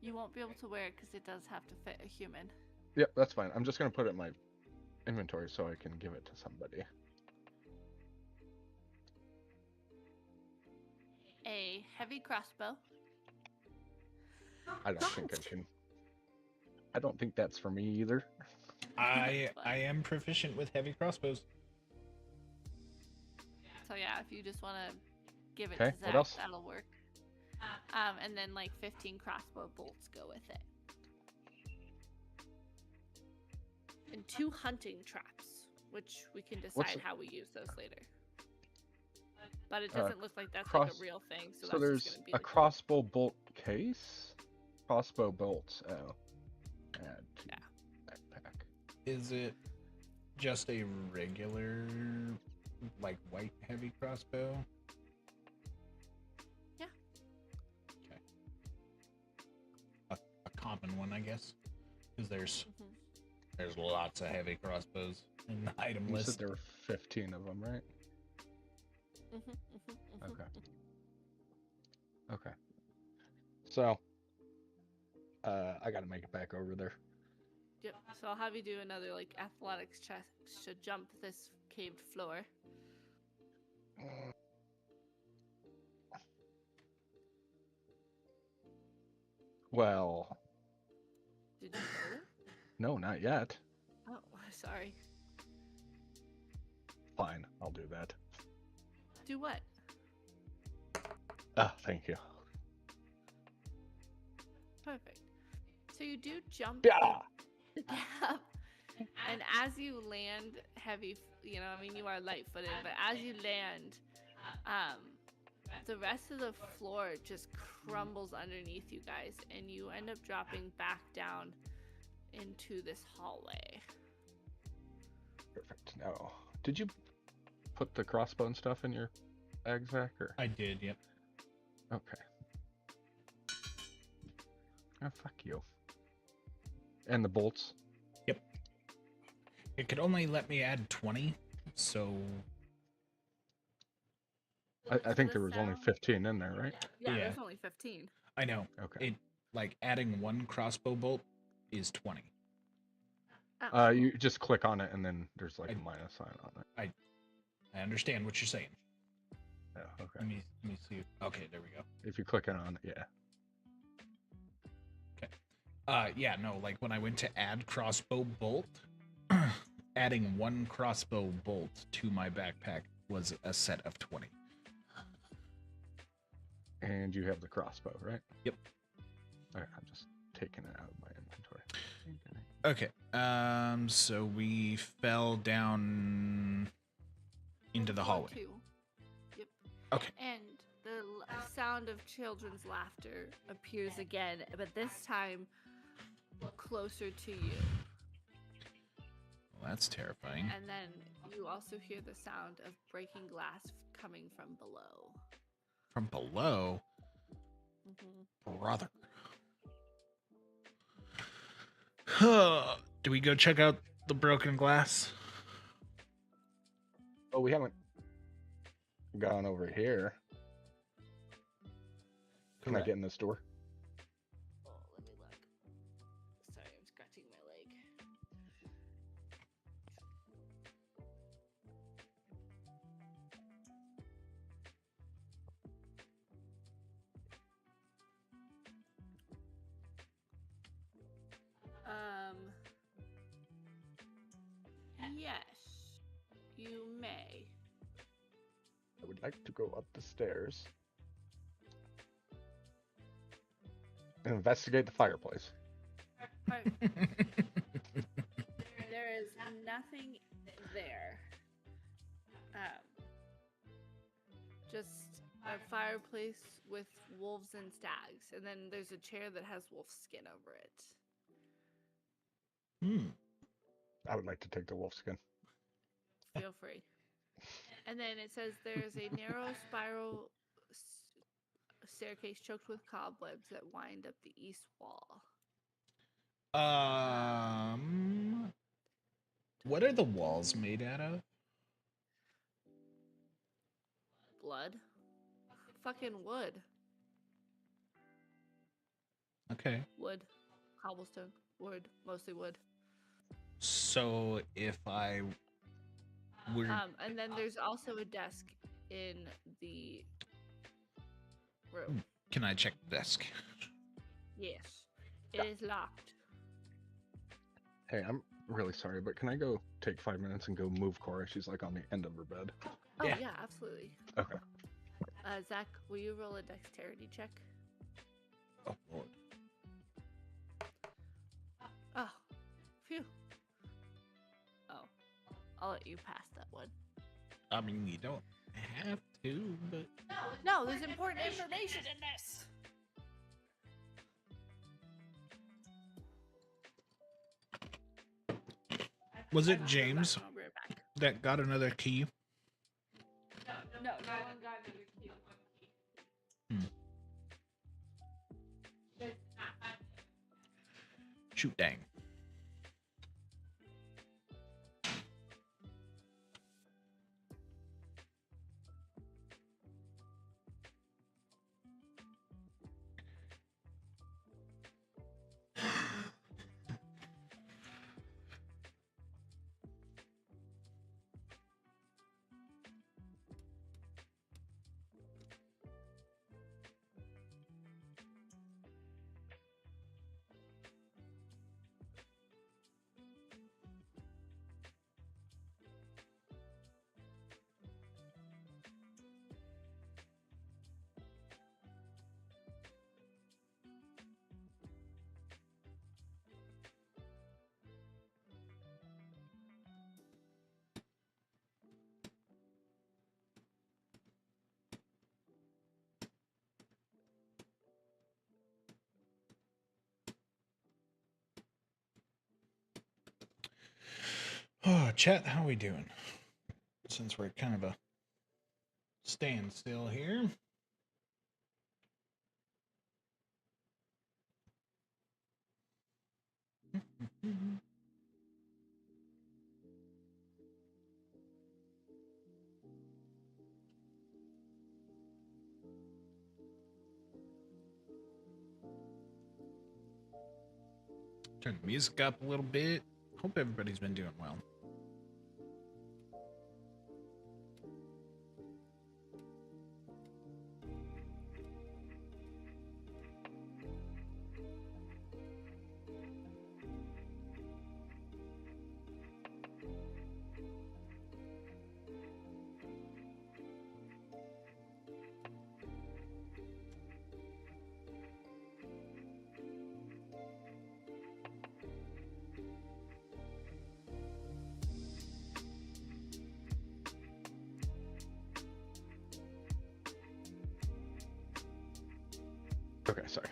You won't be able to wear it because it does have to fit a human. Yep, that's fine. I'm just gonna put it in my inventory so I can give it to somebody. A heavy crossbow. I don't think I can. I don't think that's for me either. I fine. am proficient with heavy crossbows. So yeah, if you just want to give it Okay, to what Zach, else? that'll work. And then like 15 crossbow bolts go with it. And 2 hunting traps, which we can What's decide the- how we use those later. But it Uh, doesn't look like that's like cross- a real thing, so, So that's there's just gonna be a the crossbow bolt case, crossbow bolts. Oh, add to Yeah. backpack. Is it just a regular, like, white heavy crossbow? Yeah. Okay. A common one, I guess, because Mhm. there's lots of heavy crossbows in the item You list. said there were 15 of them, right? Mhm, mhm, mhm. Okay. Okay. So, I gotta make it back over there. Yep. So I'll have you do another like athletics check to jump this caved floor. Well, Did you go? no, not yet. Oh, sorry. Fine, I'll do that. Do what? Ah, thank you. Perfect. So you do jump Yeah. the gap, and as you land heavy, you know, I mean, you are light-footed, but as you land, the rest of the floor just crumbles underneath you guys, and you end up dropping back down into this hallway. Perfect. Now, did you put the crossbow and stuff in your bag, Zach? Or? I did, yep. Okay. Oh, fuck you. And the bolts? Yep. It could only let me add 20, so... I think the there was only sound- 15 in there, right? Yeah, Yeah. there's only 15. I know. Okay. It, like, adding one crossbow bolt is 20. Oh. You just click on it and then there's like I- a minus sign on it. I understand what you're saying. Yeah, okay. Let me see. Okay, there we go. If you click it on it, yeah. Yeah, no, like when I went to add crossbow bolt, adding one crossbow bolt to my backpack was a set of 20. And you have the crossbow, right? Yep. Alright, I'm just taking it out of my inventory. Okay. So we fell down into the Floor hallway. 2. Yep. Okay. And the sound of children's laughter appears again, but this time closer to you. Well, that's terrifying. And then you also hear the sound of breaking glass coming from below. From below, brother. Do we go check out the broken glass? Oh, we haven't gone over here. Can I Correct. get in this door? Oh, let me look. Sorry, I'm scratching my leg. Yes, you may. I would like to go up the stairs and investigate the fireplace. Perfect. There is nothing there. Just a fireplace with wolves and stags, and then there's a chair that has wolf skin over it. I would like to take the wolf skin. Feel free. And then it says there's a narrow spiral staircase choked with cobwebs that wind up the east wall. What are the walls made out of? Blood? Fucking wood. Okay. Wood. Cobblestone. Wood. Mostly wood. So if I were And then there's also a desk in the room. can I check the desk? Yes. It is locked. Hey, I'm really sorry, but can I go take 5 minutes and go move Cora? She's like on the end of her bed. Oh, Yeah. yeah, absolutely. Okay. Zach, will you roll a dexterity check? Oh Lord. Oh, phew. Oh, I'll let you pass that one. I mean, you don't have to, but No, there's important information in this. was it I'll James be right back. that got another key? No one got another key. Shoot, dang. Chet, how we doing? Since we're kind of a standstill here. Turn the music up a little bit. Hope everybody's been doing well. Okay, sorry.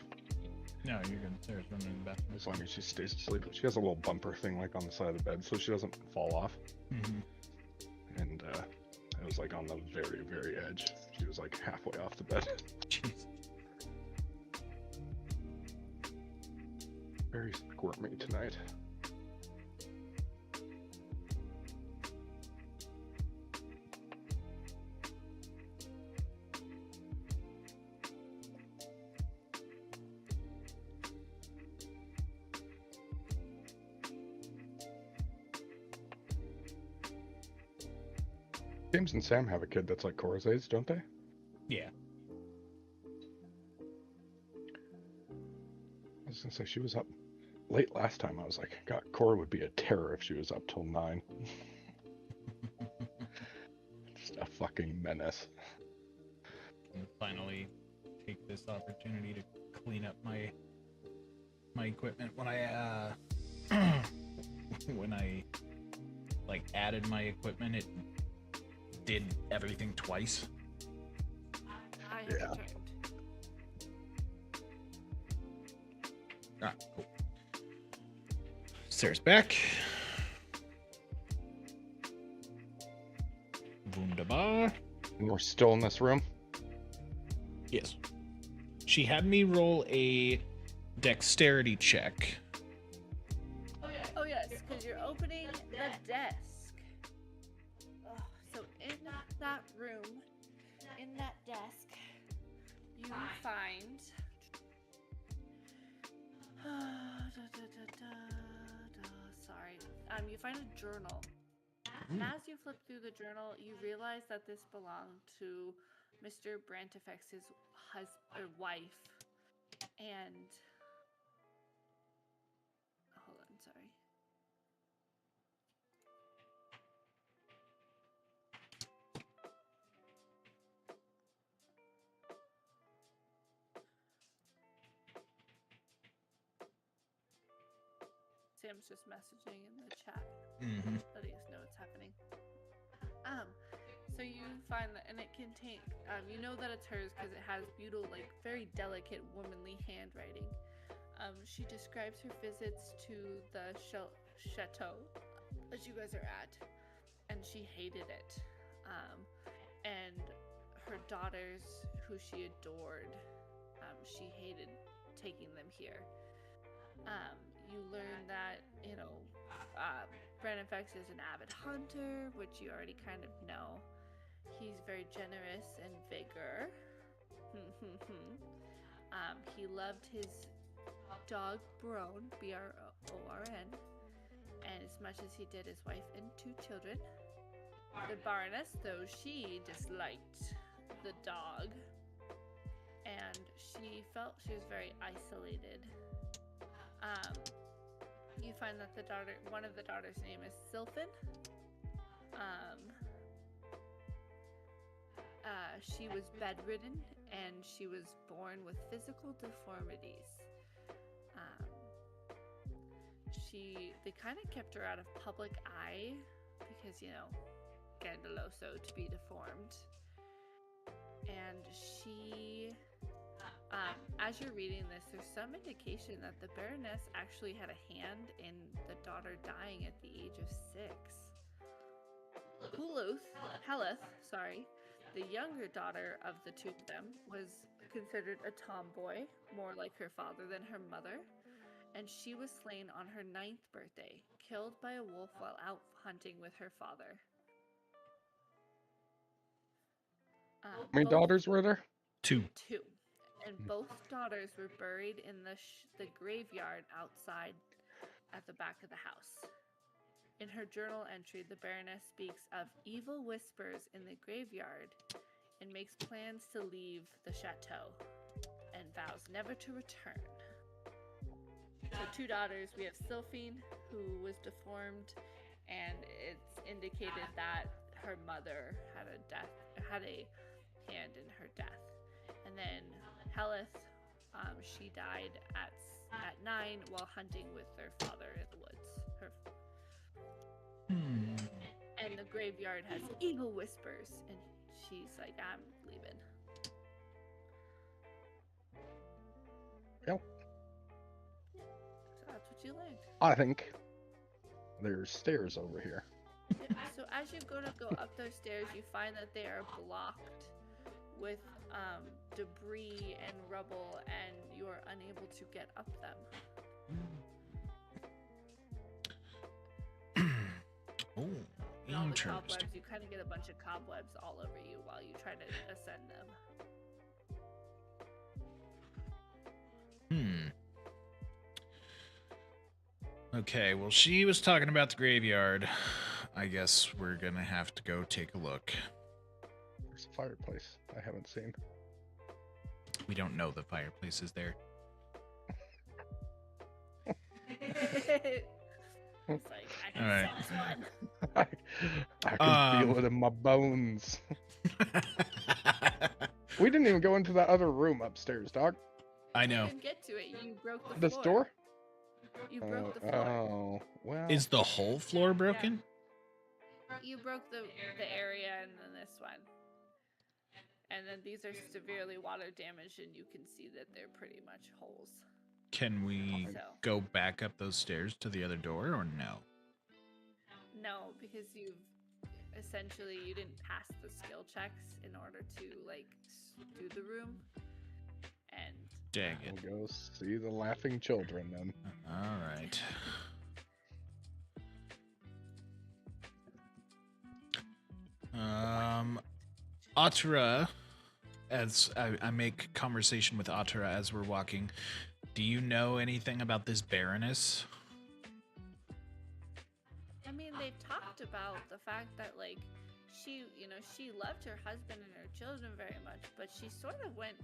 No, you're good. Sarah's running in the bathroom. As long as she stays asleep. She has a little bumper thing like on the side of the bed so she doesn't fall off. Mm-hmm. And it was like on the very, very edge. She was like halfway off the bed. Jeez. Very squirmy tonight. James and Sam have a kid that's like Cora's age, don't they? Yeah. I was gonna say she was up late last time. I was like, God, Cora would be a terror if she was up till 9. Just a fucking menace. And finally take this opportunity to clean up my equipment. When I when I like added my equipment, it did everything twice. I have Yeah. returned. Ah, cool. Sarah's back. Wunderbar. And we're still in this room. Yes. She had me roll a dexterity check. Oh yes, because you're opening the desk. So in that room, in that desk, you find. Sorry. You find a journal. And as you flip through the journal, you realize that this belonged to Mr. Brantifex's wife. And hold on, sorry. Sam's just messaging in the chat, Mm-hmm. letting us know what's happening. So you find that, and it contains, you know that it's hers because it has beautiful, like very delicate, womanly handwriting. She describes her visits to the chateau that you guys are at, and she hated it. And her daughters, who she adored, she hated taking them here. You learn that, Branifex is an avid hunter, which you already kind of know. He's very generous and vigor. He loved his dog Bron, B-R-O-R-N, and as much as he did his wife and 2 children. The Baroness, though, she disliked the dog, and she felt she was very isolated. You find that one of the daughters' name is Sylphin. She was bedridden and she was born with physical deformities. They kind of kept her out of public eye because, Gandaloso to be deformed. And she, as you're reading this, there's some indication that the Baroness actually had a hand in the daughter dying at the age of 6. Heleth, sorry, the younger daughter of the two of them, was considered a tomboy, more like her father than her mother, and she was slain on her 9th birthday, killed by a wolf while out hunting with her father. How many Both daughters were there? 2. two, and both daughters were buried in the graveyard outside at the back of the house. In her journal entry, the Baroness speaks of evil whispers in the graveyard and makes plans to leave the chateau and vows never to return. So 2 daughters, we have Sylphine, who was deformed, and it's indicated that her mother had a hand in her death. And then Heleth, she died at 9 while hunting with their father in the woods. And the graveyard has evil whispers, and she's like, I'm leaving. Yep. So that's what you learned. I think there's stairs over here. Yeah, so as you go up those stairs, you find that they are blocked with debris and rubble, and you are unable to get up them. Oh, And all the interesting. cobwebs, you kind of get a bunch of cobwebs all over you while you try to ascend them. Okay, well, she was talking about the graveyard. I guess we're gonna have to go take a look. There's a fireplace I haven't seen. We don't know the fireplace is there. It's like, I can Alright. sense one. I can feel it in my bones. We didn't even go into that other room upstairs, dog. I You know. didn't get to it. You broke the This floor. door? You broke the floor. Oh, well. Is the whole floor broken? You broke the area and then this one. And then these are severely water damaged, and you can see that they're pretty much holes. Can we So, go back up those stairs to the other door, or no? no, because you didn't pass the skill checks in order to, like, do the room. And Dang it. We'll go see the laughing children then. All right. Atara, as I make conversation with Atara as we're walking, do you know anything about this Baroness? I mean, they've talked about the fact that, like, she loved her husband and her children very much, but she sort of went,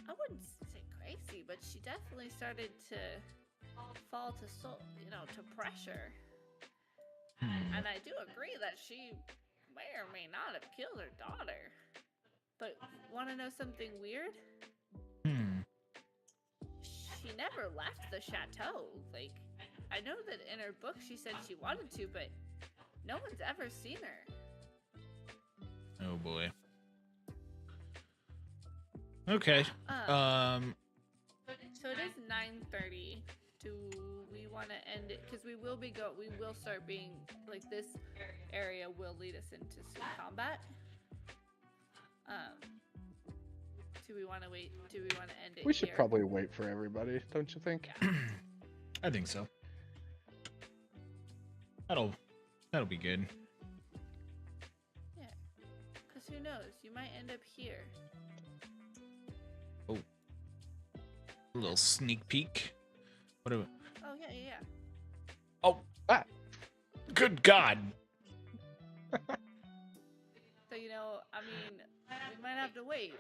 I wouldn't say crazy, but she definitely started to fall to pressure. And I do agree that she may or may not have killed her daughter. But want to know something weird? She never left the chateau. Like, I know that in her book she said she wanted to, but no one's ever seen her. Oh boy. Okay. So it is 9:30. Do we want to end it? Because we will start being, like, this area will lead us into some combat. Do we want to wait? Do we want to end it We should here? probably wait for everybody, don't you think? Yeah. I think so. That'll be good. Yeah. Because who knows? You might end up here. Oh. A little sneak peek. What do Oh, yeah. Oh, good God. So, I mean, we might have to wait.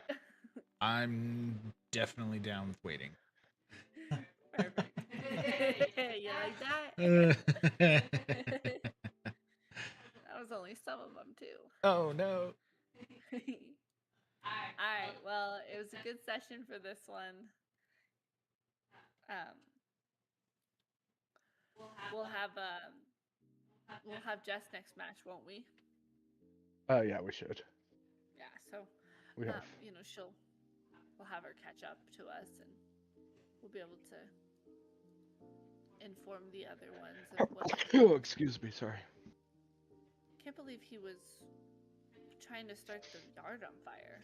I'm definitely down with waiting. Perfect. Yeah, you like that? That was only some of them, too. Oh no. Alright, well, it was a good session for this one. We'll have Jess next match, won't we? Yeah, we should. Yeah, so We have. we'll have her catch up to us, and we'll be able to inform the other ones of what. Oh, excuse me, sorry. can't believe he was trying to start the yard on fire.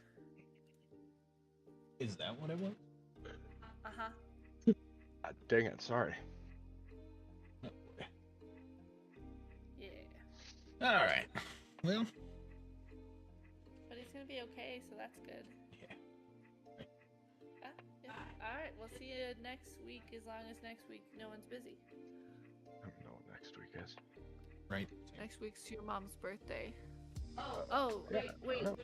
Is that what it was? Uh-huh. Dang it, sorry. Yeah. All right. Well, But he's gonna be okay, so that's good. yeah. Yeah. Alright, we'll see you next week, as long as next week no one's busy. I don't know what next week is. Right. Next week's your mom's birthday. Oh, wait. Oh.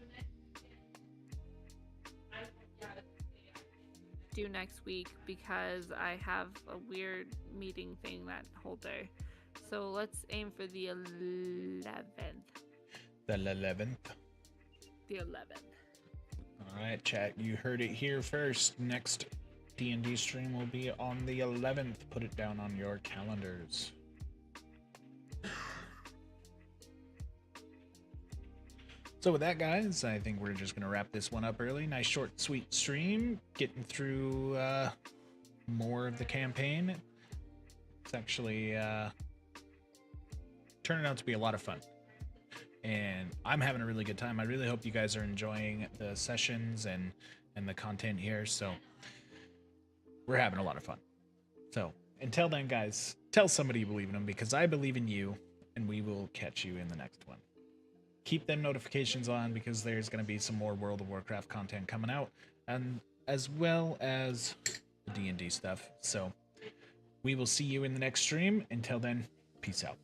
Do next week because I have a weird meeting thing that whole day. So let's aim for the 11th. The 11th. The 11th. All right, chat. You heard it here first. Next D&D stream will be on the 11th. Put it down on your calendars. So with that, guys, I think we're just going to wrap this one up early. Nice, short, sweet stream. Getting through more of the campaign. It's actually turning out to be a lot of fun. And I'm having a really good time. I really hope you guys are enjoying the sessions and the content here. So we're having a lot of fun. So until then, guys, tell somebody you believe in them, because I believe in you, and we will catch you in the next one. Keep them notifications on, because there's going to be some more World of Warcraft content coming out, and as well as the D&D stuff. So we will see you in the next stream. Until then, peace out.